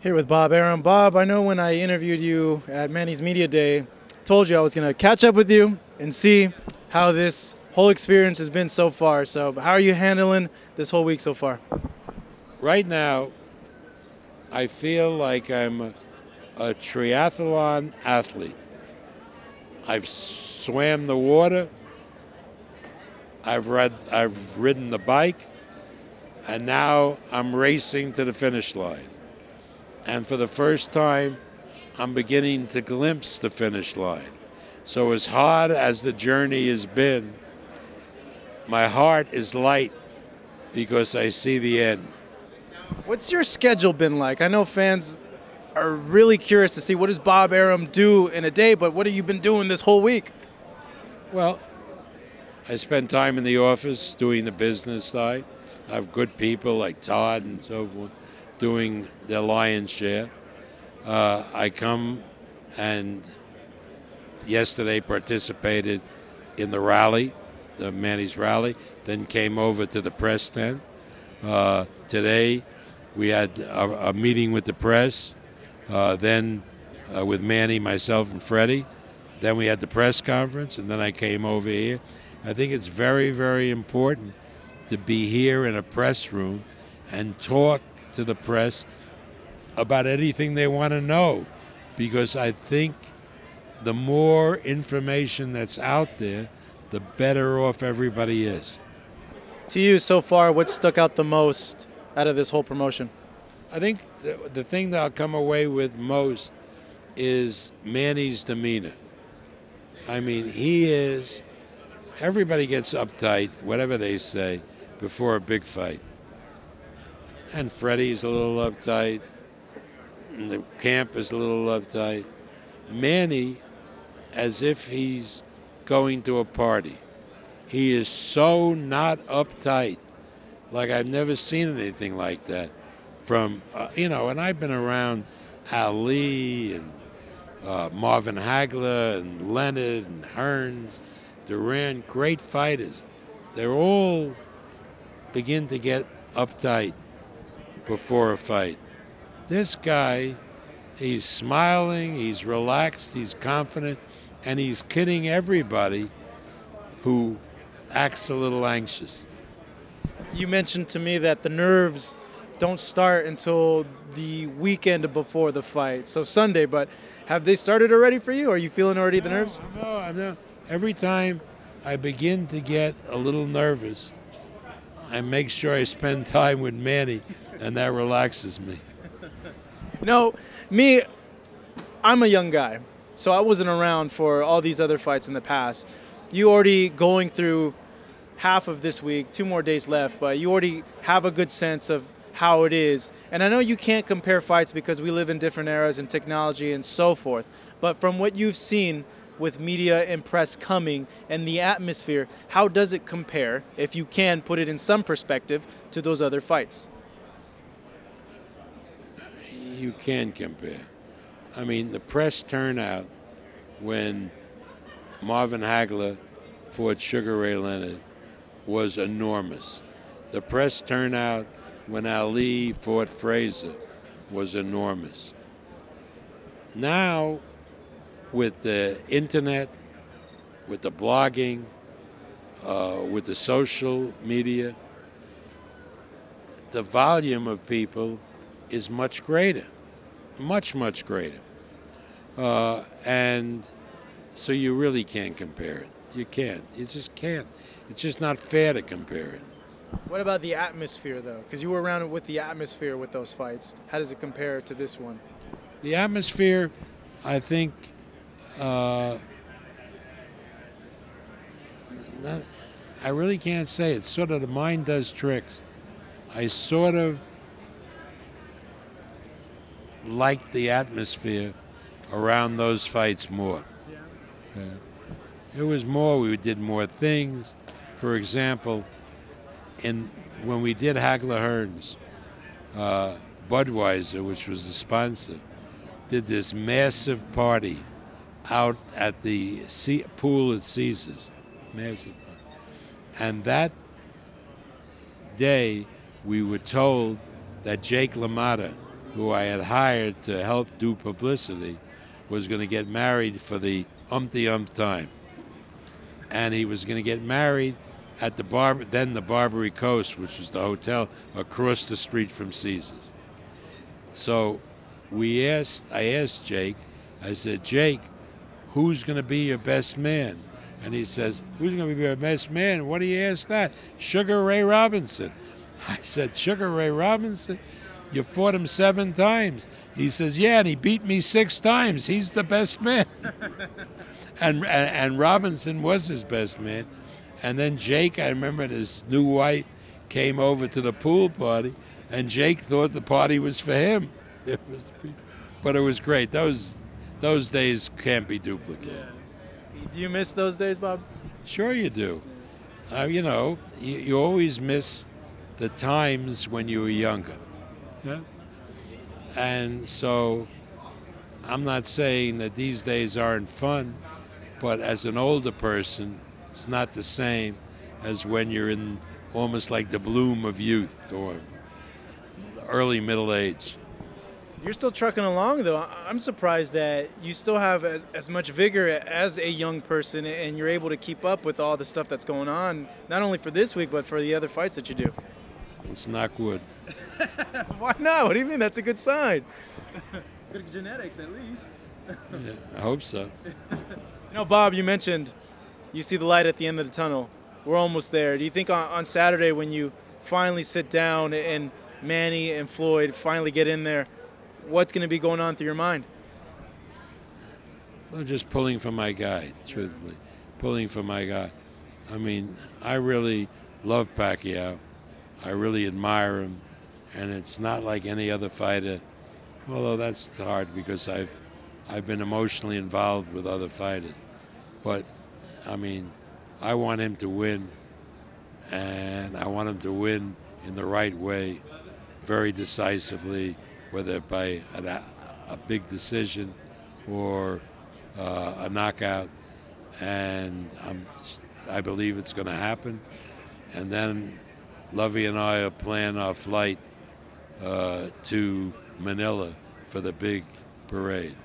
Here with Bob Arum. Bob, I know when I interviewed you at Manny's Media Day, I told you I was going to catch up with you and see how this whole experience has been so far. So how are you handling this whole week so far? Right now, I feel like I'm a triathlon athlete. I've swam the water, I've ridden the bike, and now I'm racing to the finish line. And for the first time, I'm beginning to glimpse the finish line. So as hard as the journey has been, my heart is light because I see the end. What's your schedule been like? I know fans are really curious to see what does Bob Arum do in a day, but what have you been doing this whole week? Well, I spend time in the office doing the business side. I have good people like Todd and so forth doing their lion's share. I come and yesterday participated in the rally, the Manny's rally, then came over to the press tent. Today we had a meeting with the press, then with Manny, myself, and Freddie. Then we had the press conference, and then I came over here. I think it's very, very important to be here in a press room and talk to the press about anything they want to know, because I think the more information that's out there, the better off everybody is. To you so far, what stuck out the most out of this whole promotion? I think the thing that I'll come away with most is Manny's demeanor. I mean, everybody gets uptight, whatever they say, before a big fight. And Freddie's a little uptight, and the camp is a little uptight. Manny, as if he's going to a party. He is so not uptight, like I've never seen anything like that. From, and I've been around Ali and Marvin Hagler and Leonard and Hearns, Duran, great fighters. They're all begin to get uptight before a fight. This guy, he's smiling, he's relaxed, he's confident, and he's kidding everybody who acts a little anxious. You mentioned to me that the nerves don't start until the weekend before the fight, so Sunday, but have they started already for you? Are you feeling already the nerves? No. Every time I begin to get a little nervous, I make sure I spend time with Manny, and that relaxes me. Me, I'm a young guy, so I wasn't around for all these other fights in the past. You already going through half of this week, 2 more days left, but you already have a good sense of how it is. And I know you can't compare fights because we live in different eras and technology and so forth, but from what you've seen with media and press coming and the atmosphere, how does it compare, if you can put it in some perspective, to those other fights? You can compare. I mean, the press turnout when Marvin Hagler fought Sugar Ray Leonard was enormous. The press turnout when Ali fought Frazier was enormous. Now, with the internet, with the blogging, with the social media, the volume of people is much greater, much, much greater. And so you really can't compare it. You can't. You just can't. It's just not fair to compare it. What about the atmosphere, though? Because you were around with the atmosphere with those fights. How does it compare to this one? The atmosphere, I think, I really can't say. It's sort of the mind does tricks. I sort of liked the atmosphere around those fights more. Yeah. It was more, we did more things. For example, when we did Hagler Hearns, Budweiser, which was the sponsor, did this massive party out at the pool at Caesars. Massive party. And that day, we were told that Jake LaMotta who I had hired to help do publicity, was going to get married for the umpty-umpth time. And he was going to get married at the Barbary Coast, which was the hotel across the street from Caesars. So I asked Jake, I said, Jake, who's going to be your best man? And he says, who's going to be your best man? What do you ask that? Sugar Ray Robinson. I said, Sugar Ray Robinson? You fought him 7 times. He says, yeah, and he beat me 6 times. He's the best man. and Robinson was his best man. And then Jake, I remember his new wife came over to the pool party, and Jake thought the party was for him. But it was great. Those days can't be duplicated. Yeah. Do you miss those days, Bob? Sure you do. You know, you always miss the times when you were younger. Yeah. And so I'm not saying that these days aren't fun, but as an older person, it's not the same as when you're in almost like the bloom of youth or early middle age. You're still trucking along, though. I'm surprised that you still have as much vigor as a young person, and you're able to keep up with all the stuff that's going on, not only for this week, but for the other fights that you do. Let's knock wood. Why not? What do you mean? That's a good sign. Good genetics, at least. Yeah, I hope so. You know, Bob, you mentioned you see the light at the end of the tunnel. We're almost there. Do you think on Saturday when you finally sit down and Manny and Floyd finally get in there, what's going to be going on through your mind? I'm just pulling for my guy, truthfully. Pulling for my guy. I mean, I really love Pacquiao. I really admire him. And it's not like any other fighter, although that's hard because I've been emotionally involved with other fighters. But, I mean, I want him to win. And I want him to win in the right way, very decisively, whether by a big decision or a knockout, and I believe it's going to happen. And then Lovey and I are planning our flight to Manila for the big parade.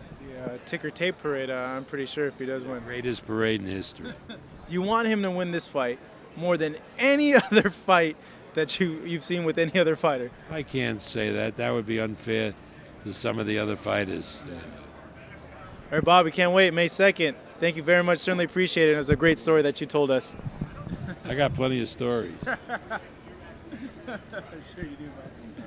The ticker tape parade, I'm pretty sure if he does win. Greatest parade in history. Do you want him to win this fight more than any other fight that you've seen with any other fighter? I can't say that. That would be unfair to some of the other fighters. All right, Bob, we can't wait. May 2nd. Thank you very much. Certainly appreciate it. It was a great story that you told us. I got plenty of stories. Sure you do, Bob.